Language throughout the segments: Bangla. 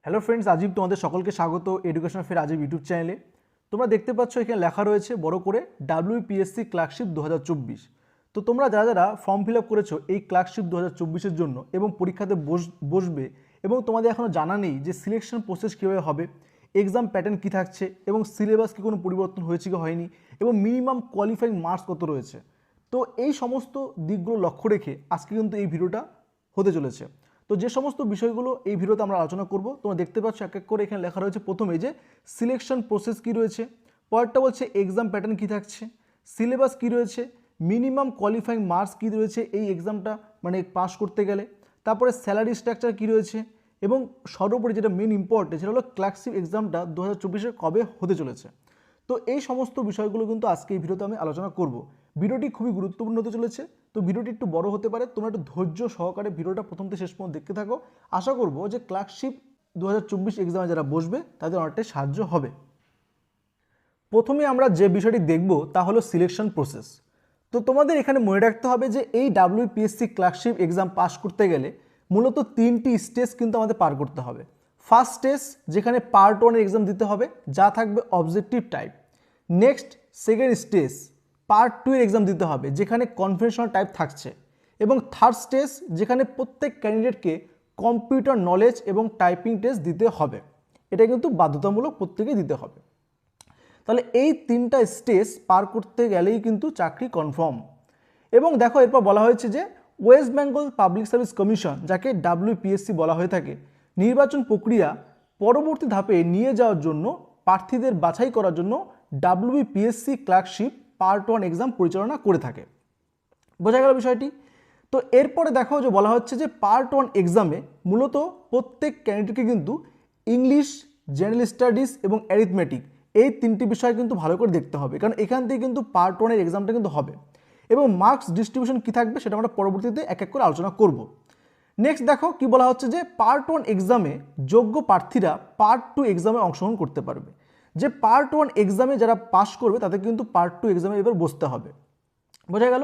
হ্যালো ফ্রেন্ডস, আজিব তোমাদের সকলকে স্বাগত এডুকেশন ফের আজিব ইউটিউব চ্যানেলে। তোমরা দেখতে পাচ্ছ এখানে লেখা রয়েছে বড় করে WPSC ক্লার্কশিপ 2024। তো তোমরা যারা যারা ফর্ম ফিল আপ করেছো এই ক্লার্কশিপ 2024-এর জন্য এবং পরীক্ষাতে বসবে এবং তোমাদের এখনও জানা নেই যে সিলেকশন প্রসেস কীভাবে হবে, এক্সাম প্যাটার্ন কী থাকছে এবং সিলেবাস কি কোনো পরিবর্তন হয়েছে কি হয়নি এবং মিনিমাম কোয়ালিফাইং মার্কস কত রয়েছে। তো এই সমস্ত দিকগুলো লক্ষ্য রেখে আজকে কিন্তু এই ভিডিওটা হতে চলেছে। তো যে সমস্ত বিষয়গুলো এই ভিডিওতে আমরা আলোচনা করব, তোমরা দেখতে পাচ্ছ এক এক করে এখানে লেখা রয়েছে। প্রথমে যে সিলেকশন প্রসেস কী রয়েছে, পরেরটা বলছে এক্সাম প্যাটার্ন কী থাকছে, সিলেবাস কী রয়েছে, মিনিমাম কোয়ালিফাইং মার্কস কী রয়েছে এই এক্সামটা মানে পাস করতে গেলে, তারপরে স্যালারি স্ট্রাকচার কী রয়েছে এবং সর্বোপরি যেটা মেন ইম্পর্টেন্ট সেটা হলো ক্লার্কশিপ এক্সামটা 2024-এ কবে হতে চলেছে। তো এই সমস্ত বিষয়গুলো কিন্তু আজকে এই ভিডিওতে আমি আলোচনা করব। ভিডিওটি খুবই গুরুত্বপূর্ণ হতে চলেছে, তো ভিডিওটি একটু বড় হতে পারে, তোমরা একটু ধৈর্য সহকারে ভিডিওটা প্রথম থেকে শেষ পর্যন্ত দেখতে থাকো। আশা করব যে ক্লার্কশিপ 2024 এক্সামে যারা বসবে তাদের অনেকটাই সাহায্য হবে। প্রথমে আমরা যে বিষয়টি দেখব তা হলো সিলেকশন প্রসেস। তো তোমাদের এখানে মনে রাখতে হবে যে এই WPSC ক্লার্কশিপ এক্সাম পাস করতে গেলে মূলত 3টি স্টেজ কিন্তু আমাদের পার করতে হবে। ফার্স্ট স্টেজ যেখানে পার্ট 1-এর এক্সাম দিতে হবে, যা থাকবে objective type. Next second stage part 2-এর এক্সাম দিতে হবে, যেখানে কনভেনশনাল টাইপ থাকছে। এবং থার্ড স্টেজ যেখানে প্রত্যেক ক্যান্ডিডেটকে কম্পিউটার নলেজ এবং টাইপিং টেস্ট দিতে হবে। এটা কিন্তু বাধ্যতামূলক প্রত্যেকেই দিতে হবে। তাহলে এই 3টা স্টেজ পার করতে গেলেই কিন্তু চাকরি কনফার্ম। এবং দেখো এরপর বলা হয়েছে যে West Bengal public service commission, যাকে WPSC বলা হয়ে থাকে, নির্বাচন প্রক্রিয়া পরবর্তী ধাপে নিয়ে যাওয়ার জন্য প্রার্থীদের বাছাই করার জন্য WPSC ক্লার্কশিপ পার্ট 1 এক্সাম পরিচালনা করে থাকে। বোঝা গেল বিষয়টি? তো এরপরে দেখো যে বলা হচ্ছে যে পার্ট 1 এক্সামে মূলত প্রত্যেক ক্যান্ডিডেটকে কিন্তু ইংলিশ, জেনারেল স্টাডিজ এবং অ্যারিথমেটিক এই 3টি বিষয় কিন্তু ভালো করে দেখতে হবে, কারণ এখান থেকে কিন্তু পার্ট 1-এর এক্সামটা কিন্তু হবে। এবং মার্কস ডিস্ট্রিবিউশন কী থাকবে সেটা আমরা পরবর্তীতে এক এক করে আলোচনা করব। নেক্সট দেখো কি বলা হচ্ছে যে পার্ট 1 এক্সামে যোগ্য প্রার্থীরা পার্ট 2 এক্সামে অংশগ্রহণ করতে পারবে। যে পার্ট 1 এক্সামে যারা পাস করবে তাদের কিন্তু পার্ট 2 এক্সামে এবার বসতে হবে। বোঝা গেল?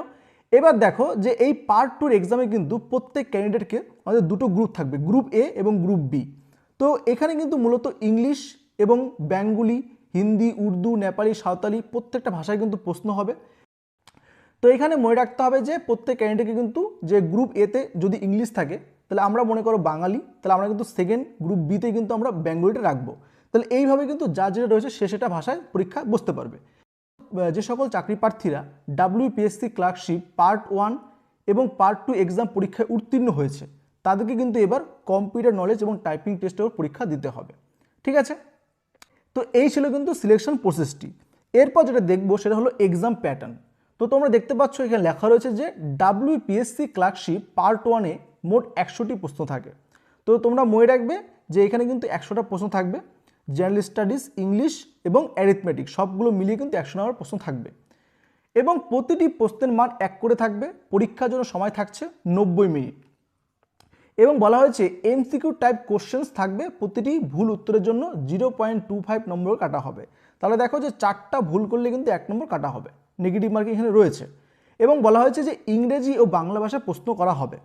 এবার দেখো যে এই পার্ট 2 এক্সামে কিন্তু প্রত্যেক ক্যান্ডিডেটকে আমাদের দুটো গ্রুপ থাকবে, গ্রুপ এ এবং গ্রুপ বি। তো এখানে কিন্তু মূলত ইংলিশ এবং বেঙ্গলি, হিন্দি, উর্দু, নেপালি, সাঁওতালি প্রত্যেকটা ভাষায় কিন্তু প্রশ্ন হবে। তো এখানে মনে রাখতে হবে যে প্রত্যেক ক্যান্ডিডেটকে কিন্তু যে গ্রুপ এতে যদি ইংলিশ থাকে তাহলে আমরা মনে করো বাঙালি, তাহলে আমরা কিন্তু সেকেন্ড গ্রুপ বিতে কিন্তু আমরা বেঙ্গলিটা রাখবো। তাহলে এইভাবে কিন্তু যা যেটা রয়েছে সে সেটা ভাষায় পরীক্ষা বসতে পারবে। যে সকল চাকরি প্রার্থীরা WPSC ক্লার্কশিপ পার্ট 1 এবং পার্ট 2 এক্সাম পরীক্ষায় উত্তীর্ণ হয়েছে তাদেরকে কিন্তু এবার কম্পিউটার নলেজ এবং টাইপিং টেস্টেও পরীক্ষা দিতে হবে। ঠিক আছে? তো এই ছিল কিন্তু সিলেকশন প্রসেসটি। এরপর যেটা দেখবো সেটা হলো এক্সাম প্যাটার্ন। তো তোমরা দেখতে পাচ্ছ এখানে লেখা রয়েছে যে WPSC ক্লার্কশিপ পার্ট 1-এ মোট 100টি প্রশ্ন থাকে। তো তোমরা মনে রাখবে যে এখানে কিন্তু 100টা প্রশ্ন থাকবে। জেনারেল স্টাডিজ, ইংলিশ এবং অ্যারিথমেটিক সবগুলো মিলিয়ে কিন্তু 100 নম্বর প্রশ্ন থাকবে এবং প্রতিটি প্রশ্নের মান 1 করে থাকবে। পরীক্ষার জন্য সময় থাকছে 90 মিনিট এবং বলা হয়েছে MCQ টাইপ কোশ্চেন্স থাকবে। প্রতিটি ভুল উত্তরের জন্য 0.25 নম্বর কাটা হবে। তাহলে দেখো যে 4টা ভুল করলে কিন্তু 1 নম্বর কাটা হবে, নেগেটিভ মার্কিং এখানে রয়েছে। এবং বলা হয়েছে যে ইংরেজি ও বাংলা ভাষায় প্রশ্ন করা হবে,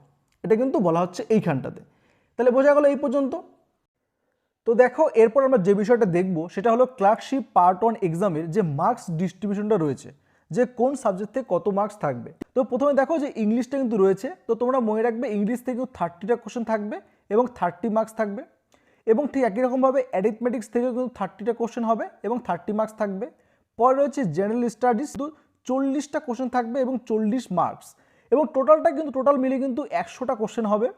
এটা কিন্তু বলা হচ্ছে এইখানটাতে। তাহলে বোঝা গেল এই পর্যন্ত। তো দেখো এরপর আমরা যে বিষয়টা দেখব সেটা হলো ক্লার্কশিপ পার্ট 1 এক্সামের যে মার্কস ডিস্ট্রিবিউশনটা রয়েছে, যে কোন সাবজেক্ট থেকে কত মার্কস থাকবে। তো প্রথমে দেখো যে ইংলিশটা কিন্তু রয়েছে, তো তোমরা মনে রাখবে ইংলিশ থেকেও 30টা কোশ্চেন থাকবে এবং 30 মার্কস থাকবে। এবং ঠিক একই রকমভাবে অ্যারিথমেটিক্স থেকেও কিন্তু 30টা কোশ্চেন হবে এবং 30 মার্কস থাকবে। পরে রয়েছে জেনারেল স্টাডিজ, 40টা কোশ্চেন থাকবে এবং 40 মার্কস। এবং টোটালটা কিন্তু টোটাল মিলিয়ে কিন্তু 100টা কোশ্চেন হবে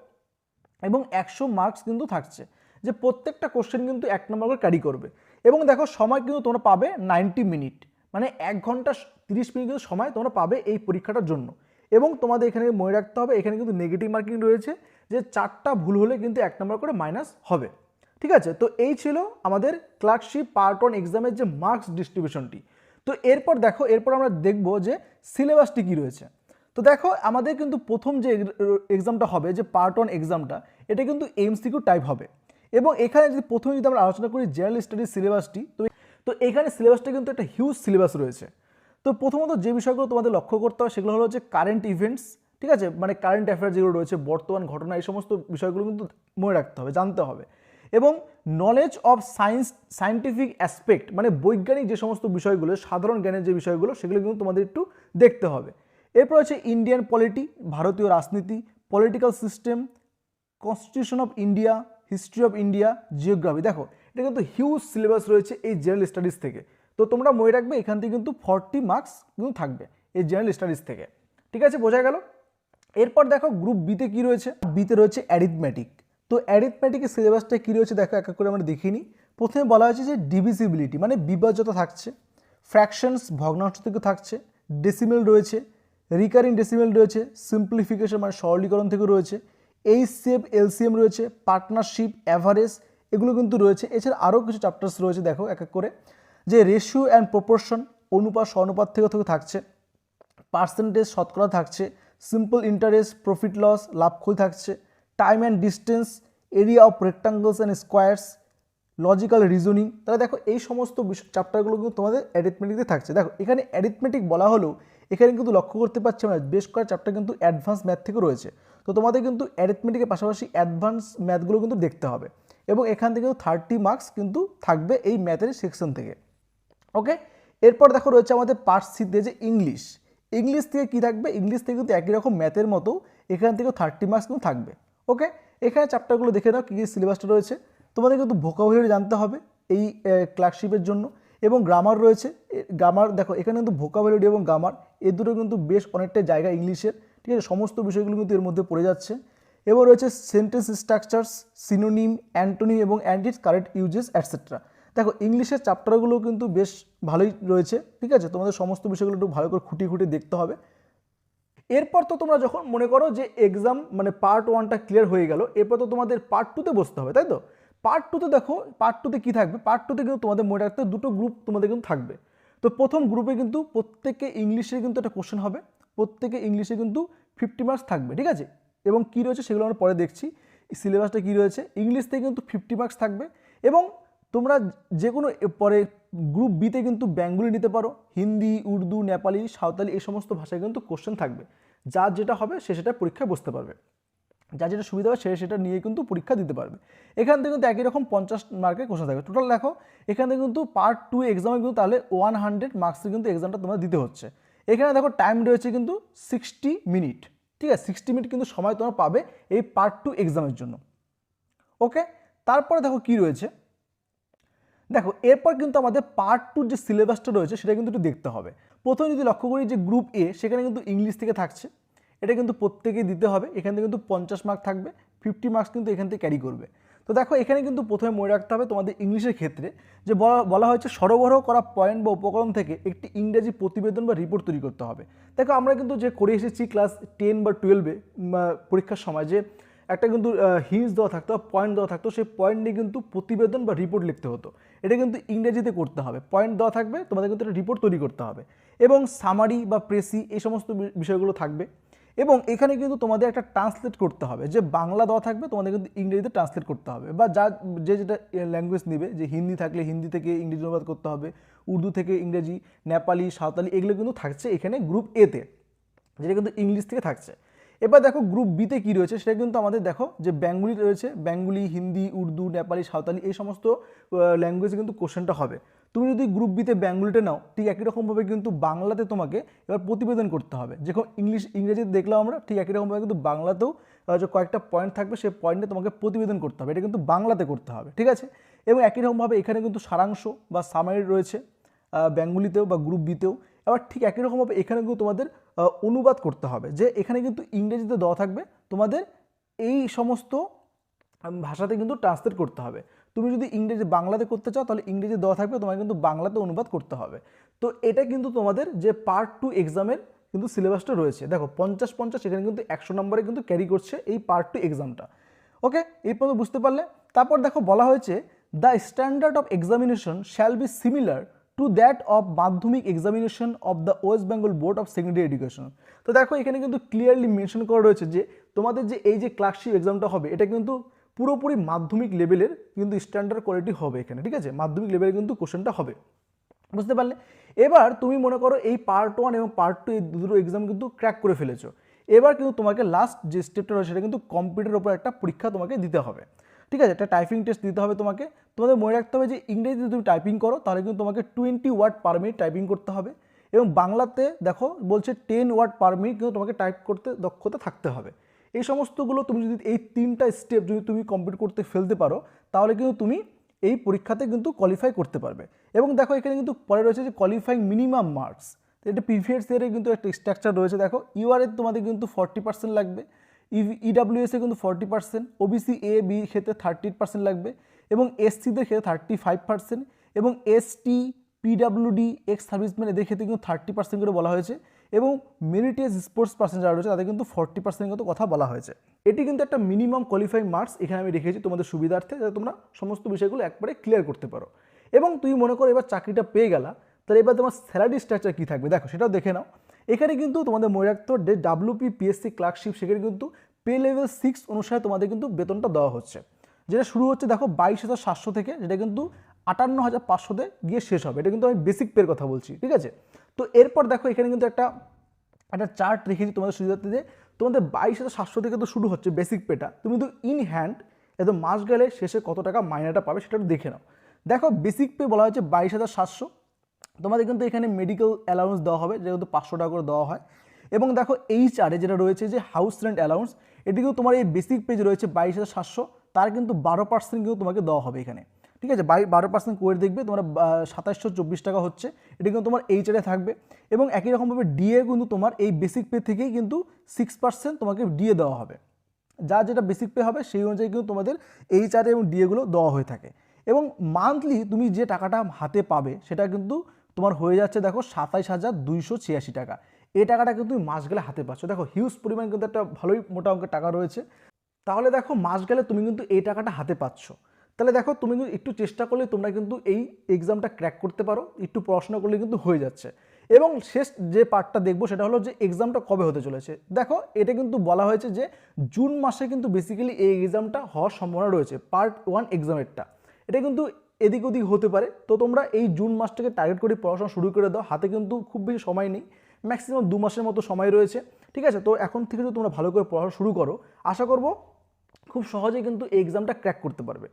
এবং 100 মার্কস কিন্তু থাকছে, যে প্রত্যেকটা কোশ্চেন কিন্তু 1 নম্বর করে ক্যারি করবে। এবং দেখো সময় কিন্তু তোমরা পাবে 90 মিনিট, মানে 1 ঘন্টা 30 মিনিট কিন্তু সময় তোমরা পাবে এই পরীক্ষাটার জন্য। এবং তোমাদের এখানে মনে রাখতে হবে এখানে কিন্তু নেগেটিভ মার্কিং রয়েছে, যে 4টা ভুল হলে কিন্তু 1 নম্বর করে মাইনাস হবে। ঠিক আছে? তো এই ছিল আমাদের ক্লার্কশিপ পার্ট 1 এক্সামের যে মার্কস ডিস্ট্রিবিউশনটি। তো এরপর দেখো এরপর আমরা দেখব যে সিলেবাসটি কী রয়েছে। তো দেখো আমাদের কিন্তু প্রথম যে এক্সামটা হবে, যে পার্ট 1 এক্সামটা, এটা কিন্তু MCQ টাইপ হবে। এবং এখানে যদি প্রথমে যদি আমরা আলোচনা করি জেনারেল স্টাডিজ সিলেবাসটি, তো এখানে সিলেবাসটা কিন্তু একটা হিউজ সিলেবাস রয়েছে। তো প্রথমত যে বিষয়গুলো তোমাদের লক্ষ্য করতে হবে সেগুলো হলো যে কারেন্ট ইভেন্টস, ঠিক আছে, মানে কারেন্ট অ্যাফেয়ার যেগুলো রয়েছে, বর্তমান ঘটনা, এই সমস্ত বিষয়গুলো কিন্তু মনে রাখতে হবে, জানতে হবে। এবং নলেজ অফ সায়েন্টিফিক অ্যাসপেক্ট মানে বৈজ্ঞানিক যে সমস্ত বিষয়গুলো, সাধারণ জ্ঞানের যে বিষয়গুলো, সেগুলো কিন্তু তোমাদের একটু দেখতে হবে। এরপর হচ্ছে ইন্ডিয়ান পলিটি, ভারতীয় রাজনীতি, political system, constitution of India, history of India, geography. দেখো এটা কিন্তু হিউজ সিলেবাস রয়েছে এই জেনারেল স্টাডিজ থেকে। তো তোমরা মনে রাখবে এখান থেকে কিন্তু 40 মার্কস কিন্তু থাকবে এই জেনারেল স্টাডিজ থেকে। ঠিক আছে, বোঝা গেল। এরপর দেখো গ্রুপ বিতে কি রয়েছে, বিতে রয়েছে অ্যারিথমেটিক। তো অ্যারিথমেটিকের সিলেবাসটা কী রয়েছে দেখো এক এক করে আমরা দেখিনি। প্রথমে বলা হয়েছে যে ডিভিজিবিলিটি মানে বিভাজ্যতা থাকছে, ফ্র্যাকশনস ভগ্নাংশ থেকে থাকছে, ডেসিমেল রয়েছে, রিকারিং ডেসিমেল রয়েছে, সিম্পলিফিকেশন মানে সরলীকরণ থেকে রয়েছে, এইচসিএফ এলসিএম রয়েছে, পার্টনারশিপ, অ্যাভারেজ, এগুলো কিন্তু রয়েছে। এছাড়া আরও কিছু চ্যাপ্টার্স রয়েছে দেখো এক এক করে, যে রেশিও অ্যান্ড প্রপোর্শন অনুপাত সহানুপাত থেকে থাকছে, পার্সেন্টেজ শতকরা থাকছে, সিম্পল ইন্টারেস্ট, প্রফিট লস লাভ ক্ষতি থাকছে, time and distance, area of rectangles and squares, logical reasoning. তাহলে দেখো এই সমস্ত চ্যাপ্টারগুলো কিন্তু তোমাদের অ্যারিথমেটিকে থাকছে। দেখো এখানে অ্যারিথমেটিক বলা হলেও এখানে কিন্তু লক্ষ্য করতে পারছি আমরা বেশ কয়েক চ্যাপ্টার কিন্তু অ্যাডভান্স ম্যাথ থেকে রয়েছে। তো তোমাদের কিন্তু অ্যারিথমেটিকের পাশাপাশি অ্যাডভান্স ম্যাথগুলো কিন্তু দেখতে হবে এবং এখান থেকে 30 মার্কস কিন্তু থাকবে এই ম্যাথের সেকশন থেকে। ওকে, এরপর দেখো রয়েছে আমাদের পার্ট সিতে যে ইংলিশ। ইংলিশ থেকে কী থাকবে, ইংলিশ থেকে কিন্তু একই রকম ম্যাথের মতো এখান থেকেও 30 মার্কস কিন্তু থাকবে। ওকে, এখানে চ্যাপ্টারগুলো দেখে নাও কী কী সিলেবাসটা রয়েছে। তোমাদের কিন্তু ভোকাবুলারি জানতে হবে এই ক্লার্কশিপের জন্য, এবং গ্রামার রয়েছে। গ্রামার দেখো এখানে কিন্তু ভোকাবুলারি এবং গ্রামার এই দুটো কিন্তু বেশ অনেকটা জায়গা ইংলিশের, ঠিক আছে, সমস্ত বিষয়গুলো কিন্তু এর মধ্যে পড়ে যাচ্ছে। এবার রয়েছে সেন্টেন্স স্ট্রাকচারস, সিনোনিম, অ্যান্টোনিম এবং and it's correct uses etcetera. দেখো ইংলিশের চ্যাপ্টারগুলো কিন্তু বেশ ভালোই রয়েছে, ঠিক আছে, তোমাদের সমস্ত বিষয়গুলো একটু ভালো করে খুঁটিয়ে খুঁটিয়ে দেখতে হবে। এরপর তো তোমরা যখন মনে করো যে এক্সাম মানে পার্ট 1টা ক্লিয়ার হয়ে গেল, এরপর তো তোমাদের পার্ট 2তে বসতে হবে, তাই তো। পার্ট 2তে দেখো, পার্ট 2তে কী থাকবে, পার্ট 2তে কিন্তু তোমাদের মনে রাখতে দুটো গ্রুপ তোমাদের কিন্তু থাকবে। তো প্রথম গ্রুপে কিন্তু প্রত্যেকে ইংলিশে কিন্তু একটা কোশ্চেন হবে, প্রত্যেকে ইংলিশে কিন্তু 50 মার্কস থাকবে, ঠিক আছে। এবং কী রয়েছে সেগুলো আমরা পরে দেখছি, সিলেবাসটা কী রয়েছে। ইংলিশ থেকে কিন্তু 50 মার্কস থাকবে এবং তোমরা যে কোনো পরে গ্রুপ বিতে কিন্তু বেঙ্গলি নিতে পারো, হিন্দি, উর্দু, নেপালি, সাঁওতালি এই সমস্ত ভাষায় কিন্তু কোশ্চেন থাকবে। যার যেটা হবে সে সেটা পরীক্ষায় বসতে পারবে, যার যেটা সুবিধা হবে সে সেটা নিয়ে কিন্তু পরীক্ষা দিতে পারবে। এখান থেকে কিন্তু একই রকম 50 মার্কের কোশ্চেন থাকবে টোটাল। দেখো এখান থেকে কিন্তু পার্ট 2 এক্সামে কিন্তু তাহলে 100 মার্কসের কিন্তু এক্সামটা তোমার দিতে হচ্ছে। এখানে দেখো টাইম রয়েছে কিন্তু 60 মিনিট, ঠিক আছে, 60 মিনিট কিন্তু সময় তোমরা পাবে এই পার্ট 2 এক্সামের জন্য। ওকে, তারপরে দেখো কি রয়েছে, দেখো এরপর কিন্তু আমাদের পার্ট 2 যে সিলেবাসটা রয়েছে সেটা কিন্তু একটু দেখতে হবে। প্রথমে যদি লক্ষ্য করি যে গ্রুপ এ, সেখানে কিন্তু ইংলিশ থেকে থাকছে, এটা কিন্তু প্রত্যেকেই দিতে হবে। এখান থেকে কিন্তু 50 মার্ক থাকবে, 50 মার্কস কিন্তু এখান থেকে ক্যারি করবে। তো দেখো এখানে কিন্তু প্রথমে মনে রাখতে হবে তোমাদের ইংলিশের ক্ষেত্রে যে বলা হয়েছে সরবরাহ করা পয়েন্ট বা উপকরণ থেকে একটি ইংরেজি প্রতিবেদন বা রিপোর্ট তৈরি করতে হবে। দেখো আমরা কিন্তু যে করে এসেছি ক্লাস 10 বা 12-এ পরীক্ষার সময় যে একটা কিন্তু হিন্স দেওয়া থাকতো, পয়েন্ট দেওয়া থাকতো, সেই পয়েন্ট নিয়ে কিন্তু প্রতিবেদন বা রিপোর্ট লিখতে হতো। এটা কিন্তু ইংরেজিতে করতে হবে, পয়েন্ট দেওয়া থাকবে, তোমাদের কিন্তু একটা রিপোর্ট তৈরি করতে হবে এবং সামারি বা প্রেসি এই সমস্ত বিষয়গুলো থাকবে। এবং এখানে কিন্তু তোমাদের একটা ট্রান্সলেট করতে হবে, যে বাংলা দেওয়া থাকবে তোমাদের কিন্তু ইংরেজিতে ট্রান্সলেট করতে হবে, বা যে যেটা ল্যাঙ্গুয়েজ নেবে, যে হিন্দি থাকলে হিন্দি থেকে ইংরেজি অনুবাদ করতে হবে, উর্দু থেকে ইংরেজি, নেপালি, সাঁওতালি এগুলো কিন্তু থাকছে এখানে গ্রুপ এতে, যেটা কিন্তু ইংলিশ থেকে থাকছে। এবার দেখো গ্রুপ বিতে কী রয়েছে সেটা কিন্তু আমাদের দেখো যে বেঙ্গলি রয়েছে, বেঙ্গলি, হিন্দি, উর্দু, নেপালি, সাঁওতালি এই সমস্ত ল্যাঙ্গুয়েজে কিন্তু কোশ্চেনটা হবে। তুমি যদি গ্রুপ বিতে বেঙ্গলিটা নাও, ঠিক একই রকমভাবে কিন্তু বাংলাতে তোমাকে এবার প্রতিবেদন করতে হবে। যেরকম ইংরেজিতে দেখলাম আমরা, ঠিক একই রকমভাবে কিন্তু বাংলাতেও যে কয়েকটা পয়েন্ট থাকবে, সেই পয়েন্টে তোমাকে প্রতিবেদন করতে হবে, এটা কিন্তু বাংলাতে করতে হবে, ঠিক আছে। এবং একই রকমভাবে এখানে কিন্তু সারাংশ বা সামারি রয়েছে বেঙ্গলিতেও বা গ্রুপ বিতেও। আবার ঠিক একই রকমভাবে এখানে কিন্তু তোমাদের অনুবাদ করতে হবে, যে এখানে কিন্তু ইংরেজিতে দেওয়া থাকবে, তোমাদের এই সমস্ত ভাষাতে কিন্তু ট্রান্সলেট করতে হবে। তুমি যদি ইংরেজি বাংলাতে করতে চাও তাহলে ইংরেজি দেওয়া থাকবে, তোমাকে কিন্তু বাংলাতে অনুবাদ করতে হবে। তো এটা কিন্তু তোমাদের যে পার্ট 2 এক্সামের কিন্তু সিলেবাসটা রয়েছে। দেখো 50-50 এখানে কিন্তু 100 নম্বরে কিন্তু ক্যারি করছে এই পার্ট 2 এক্সামটা। ওকে, এই পর্যন্ত বুঝতে পারলে। তারপর দেখো বলা হয়েছে the standard of examination shall be similar to that of Madhyamik examination of the West Bengal board of secondary education. তো দেখো এখানে কিন্তু ক্লিয়ারলি মেনশন করা রয়েছে যে তোমাদের যে এই যে ক্লার্কশিপ এক্সামটা হবে, এটা কিন্তু পুরোপুরি মাধ্যমিক লেভেলের কিন্তু স্ট্যান্ডার্ড কোয়ালিটি হবে এখানে, ঠিক আছে, মাধ্যমিক লেভেলের কিন্তু কোশ্চেনটা হবে, বুঝতে পারলে। এবার তুমি মনে করো এই পার্ট 1 এবং পার্ট 2 এই দুটো এক্সাম কিন্তু ক্র্যাক করে ফেলেছো। এবার কিন্তু তোমাকে লাস্ট যে স্টেপটা রয়েছে সেটা কিন্তু কম্পিউটারের উপর একটা পরীক্ষা তোমাকে দিতে হবে। ঠিক আছে, একটা টাইপিং টেস্ট দিতে হবে তোমাকে। তোমাদের মনে রাখতে হবে যে ইংরেজিতে তুমি টাইপিং করো তাহলে কিন্তু তোমাকে 20 ওয়ার্ড পার মিনিট টাইপিং করতে হবে, এবং বাংলাতে দেখো বলছে 10 ওয়ার্ড পার মিনিট কিন্তু তোমাকে টাইপ করতে দক্ষতা থাকতে হবে। এই সমস্তগুলো তুমি যদি এই 3টা স্টেপ যদি তুমি কমপ্লিট করতে ফেলতে পারো তাহলে কিন্তু তুমি এই পরীক্ষাতে কিন্তু কোয়ালিফাই করতে পারবে। এবং দেখো এখানে কিন্তু পরে রয়েছে যে কোয়ালিফাইং মিনিমাম মার্কস, এটা প্রিভিয়াস ইয়ারে কিন্তু একটা স্ট্রাকচার রয়েছে। দেখো ইউআরএ তোমাদের কিন্তু 40% লাগবে, ইডাব্লিউএসে কিন্তু 40%, ওবিসি এ বি ক্ষেত্রে 30% লাগবে, এবং এসসিদের ক্ষেত্রে 35%, এবং এসটি পিডাব্লিউডি এক্স সার্ভিসম্যান এদের ক্ষেত্রে কিন্তু 30% করে বলা হয়েছে, এবং মেরিটিয়াস স্পোর্টস পার্সন যারা রয়েছে তাদের কিন্তু 40% কিন্তু কথা বলা হয়েছে। এটি কিন্তু একটা মিনিমাম কোয়ালিফাইং মার্কস এখানে আমি রেখেছি তোমাদের সুবিধার্থে, যাতে তোমরা সমস্ত বিষয়গুলো একবারে ক্লিয়ার করতে পারো। এবং তুমি মনে করো এবার চাকরিটা পেয়ে গেলা, তাহলে এবার তোমার স্যালারি স্ট্রাকচার কী থাকবে দেখো সেটাও দেখে নাও। এখানে কিন্তু তোমাদের মনে রাখতে হবে যে WPPSC ক্লার্কশিপ সেখানে কিন্তু পে লেভেল 6 অনুসারে তোমাদের কিন্তু বেতনটা দেওয়া হচ্ছে, যেটা শুরু হচ্ছে দেখো 22,700 থেকে, যেটা কিন্তু 58,500-তে গিয়ে শেষ হবে। এটা কিন্তু আমি বেসিক পের কথা বলছি, ঠিক আছে। তো এরপর দেখো এখানে কিন্তু একটা চার্ট রেখেছি তোমাদের সুবিধার্থে, যে তোমাদের 22,700 থেকে তো শুরু হচ্ছে বেসিক পেটা, তুমি তো ইন হ্যান্ড একদম মাস গেলে শেষে কত টাকা মাইনেটা পাবে সেটা দেখে নাও। দেখো বেসিক পে বলা হয়েছে 22,700, তোমাদের কিন্তু এখানে মেডিকেল অ্যালাউন্স দেওয়া হবে, যেটা কিন্তু 500 টাকা করে দেওয়া হয়। এবং দেখো এইচআরে যেটা রয়েছে যে হাউস রেন্ট অ্যালাউন্স, এটি কিন্তু তোমার এই বেসিক পেজ রয়েছে 22,700, তার কিন্তু 12% কিন্তু তোমাকে দেওয়া হবে এখানে, ঠিক আছে। 12% করে দেখবে তোমার 2,724 টাকা হচ্ছে, এটি কিন্তু তোমার এইচআরে থাকবে। এবং একই রকমভাবে ডিএ কিন্তু তোমার এই বেসিক পে থেকেই কিন্তু 6% তোমাকে ডিএ দেওয়া হবে, যা যেটা বেসিক পে হবে সেই অনুযায়ী কিন্তু তোমাদের এইচআর এবং ডিএগুলো দেওয়া হয়ে থাকে। এবং মান্থলি তুমি যে টাকাটা হাতে পাবে সেটা কিন্তু তোমার হয়ে যাচ্ছে দেখো 27,286 টাকা। এই টাকাটা কিন্তু তুমি মাস গেলে হাতে পাচ্ছ। দেখো হিউজ পরিমাণ কিন্তু একটা ভালোই মোটা অঙ্কের টাকা রয়েছে। তাহলে দেখো মাস গেলে তুমি কিন্তু এই টাকাটা হাতে পাচ্ছ। তাহলে দেখো তুমি কিন্তু একটু চেষ্টা করলে তোমরা কিন্তু এই এক্সামটা ক্র্যাক করতে পারো, একটু পড়াশোনা করলে কিন্তু হয়ে যাচ্ছে। এবং শেষ যে পার্টটা দেখবো সেটা হলো যে এক্সামটা কবে হতে চলেছে। দেখো এটা কিন্তু বলা হয়েছে যে জুন মাসে কিন্তু বেসিক্যালি এই এক্সামটা হওয়ার সম্ভাবনা রয়েছে, পার্ট 1 এক্সামেরটা। এটা কিন্তু এদিক ওদিক হতে পারে, তো তোমরা এই জুন মাসটাকে টার্গেট করে পড়াশোনা শুরু করে দাও। হাতে কিন্তু খুব বেশি সময় নেই, ম্যাক্সিমাম 2 মাসের মতো সময় রয়েছে, ঠিক আছে। তো এখন থেকে যদি তোমরা ভালো করে পড়াশোনা শুরু করো, আশা করবো খুব সহজেই কিন্তু এই এক্সামটা ক্র্যাক করতে পারবে।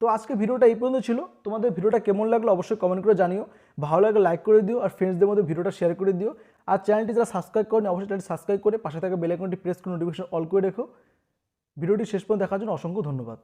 তো আজকে ভিডিওটা এই পর্যন্ত ছিল। তোমাদের ভিডিওটা কেমন লাগলো অবশ্যই কমেন্ট করে জানিও, ভালো লাগলে লাইক করে দিও, আর ফ্রেন্ডসদের মধ্যে ভিডিওটা শেয়ার করে দিও। আর চ্যানেলটি যারা সাবস্ক্রাইব করেনি অবশ্যই চ্যানেলটি সাবস্ক্রাইব করে পাশে থাকা বেল আইকনটি প্রেস করে নোটিফিকেশন অল করে রেখো। ভিডিওটি শেষ পর্যন্ত দেখার জন্য অসংখ্য ধন্যবাদ।